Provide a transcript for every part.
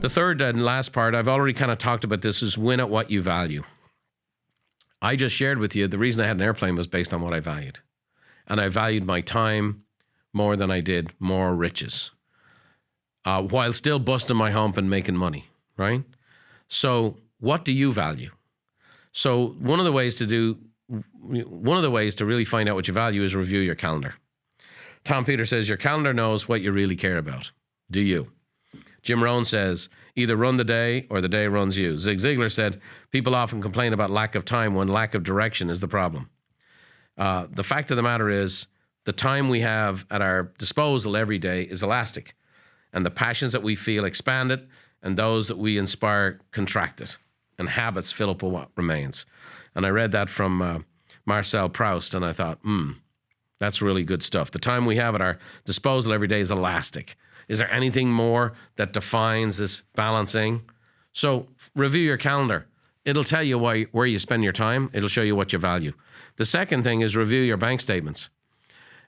The third and last part, I've already kind of talked about this, is win at what you value. I just shared with you the reason I had an airplane was based on what I valued. And I valued my time more than I did more riches, while still busting my hump and making money, right? So what do you value? So one of the ways to really find out what you value is review your calendar. Tom Peter says, your calendar knows what you really care about. Do you? Jim Rohn says, either run the day or the day runs you. Zig Ziglar said, people often complain about lack of time when lack of direction is the problem. The fact of the matter is, the time we have at our disposal every day is elastic, and the passions that we feel expand it, and those that we inspire contract it, and habits fill up what remains. And I read that from Marcel Proust, and I thought, that's really good stuff. The time we have at our disposal every day is elastic. Is there anything more that defines this balancing? So review your calendar. It'll tell you where you spend your time. It'll show you what you value. The second thing is review your bank statements.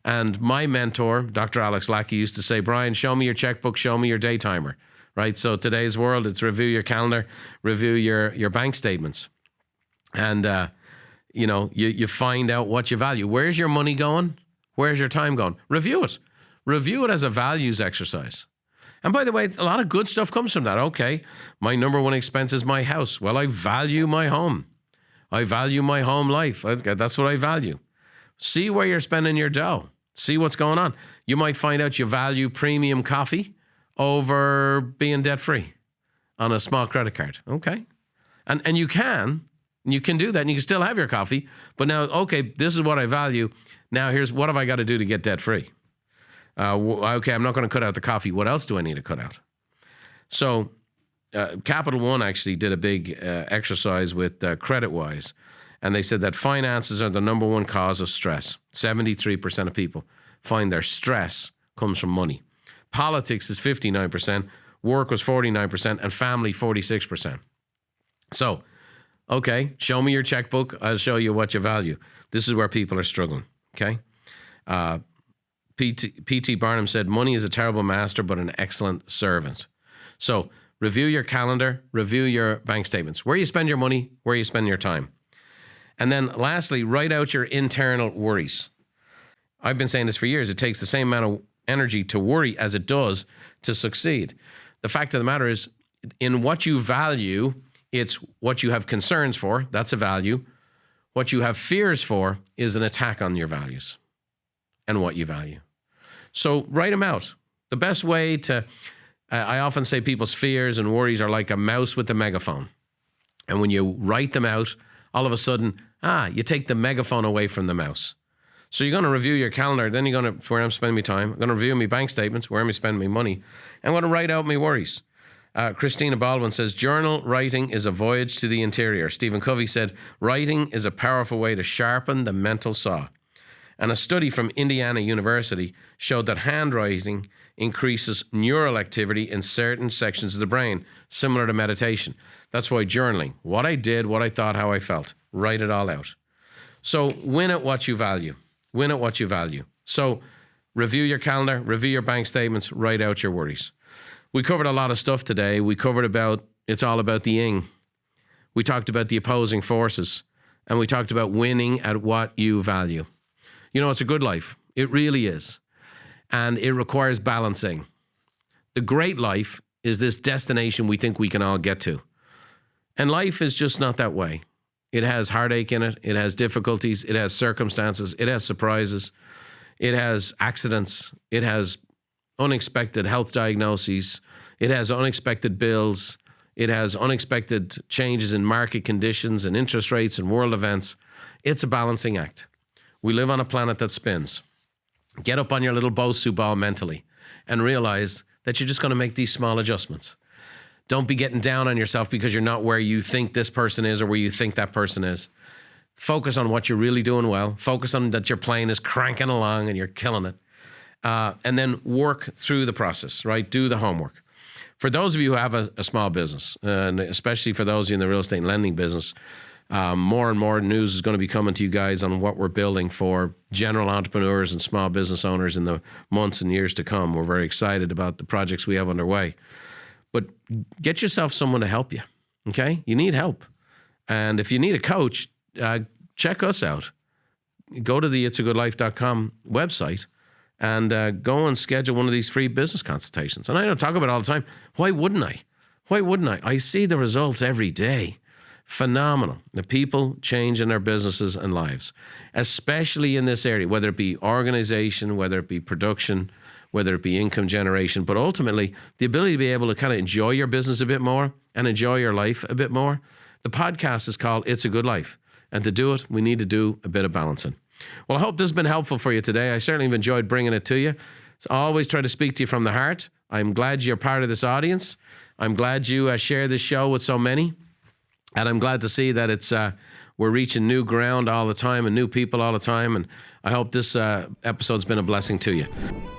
And my mentor, Dr. Alex Lackey, used to say, Brian, show me your checkbook, show me your day timer, right? So today's world, it's review your calendar, review your bank statements. And, you find out what you value. Where's your money going? Where's your time going? Review it. Review it as a values exercise. And by the way, a lot of good stuff comes from that. Okay, my number one expense is my house. Well, I value my home. I value my home life. That's what I value. See where you're spending your dough. See what's going on. You might find out you value premium coffee over being debt-free on a small credit card. Okay. And you can do that, and you can still have your coffee. But now, okay, this is what I value. Now here's what have I got to do to get debt-free? Okay, I'm not going to cut out the coffee. What else do I need to cut out? So Capital One actually did a big exercise with CreditWise, and they said that finances are the number one cause of stress. 73% of people find their stress comes from money. Politics is 59%, work was 49%, and family 46%. So, okay, show me your checkbook. I'll show you what you value. This is where people are struggling, okay? P.T. Barnum said, money is a terrible master, but an excellent servant. So review your calendar, review your bank statements. Where you spend your money, where you spend your time. And then lastly, write out your internal worries. I've been saying this for years. It takes the same amount of energy to worry as it does to succeed. The fact of the matter is, in what you value, it's what you have concerns for. That's a value. What you have fears for is an attack on your values and what you value. So write them out. The best way to, I often say people's fears and worries are like a mouse with a megaphone. And when you write them out, all of a sudden, you take the megaphone away from the mouse. So you're going to review your calendar. Then you're going to, where I'm spending my time. I'm going to review my bank statements, where I'm spending my money. I'm going to write out my worries. Christina Baldwin says, journal writing is a voyage to the interior. Stephen Covey said, writing is a powerful way to sharpen the mental saw. And a study from Indiana University showed that handwriting increases neural activity in certain sections of the brain, similar to meditation. That's why journaling, what I did, what I thought, how I felt, write it all out. So win at what you value. Win at what you value. So review your calendar, review your bank statements, write out your worries. We covered a lot of stuff today. We covered it's all about the yin. We talked about the opposing forces, and we talked about winning at what you value. You know, it's a good life. It really is. And it requires balancing. The great life is this destination we think we can all get to. And life is just not that way. It has heartache in it. It has difficulties. It has circumstances. It has surprises. It has accidents. It has unexpected health diagnoses. It has unexpected bills. It has unexpected changes in market conditions and interest rates and world events. It's a balancing act. We live on a planet that spins. Get up on your little Bosu ball mentally and realize that you're just going to make these small adjustments. Don't be getting down on yourself because you're not where you think this person is or where you think that person is. Focus on what you're really doing well. Focus on that your plane is cranking along and you're killing it. And then work through the process, right? Do the homework. For those of you who have a small business, and especially for those of you in the real estate and lending business, more and more news is going to be coming to you guys on what we're building for general entrepreneurs and small business owners in the months and years to come. We're very excited about the projects we have underway. But get yourself someone to help you, okay? You need help. And if you need a coach, check us out. Go to the itsagoodlife.com website and go and schedule one of these free business consultations. And I don't talk about it all the time. Why wouldn't I? Why wouldn't I? I see the results every day. Phenomenal. The people changing their businesses and lives, especially in this area, whether it be organization, whether it be production, whether it be income generation, but ultimately the ability to be able to kind of enjoy your business a bit more and enjoy your life a bit more. The podcast is called It's a Good Life. And to do it, we need to do a bit of balancing. Well, I hope this has been helpful for you today. I certainly have enjoyed bringing it to you. So I always try to speak to you from the heart. I'm glad you're part of this audience. I'm glad you share this show with so many. And I'm glad to see that it's we're reaching new ground all the time and new people all the time. And I hope this episode's been a blessing to you.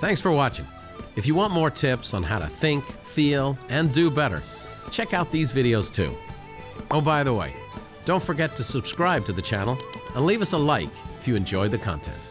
Thanks for watching. If you want more tips on how to think, feel, and do better, check out these videos too. Oh, by the way, don't forget to subscribe to the channel and leave us a like if you enjoyed the content.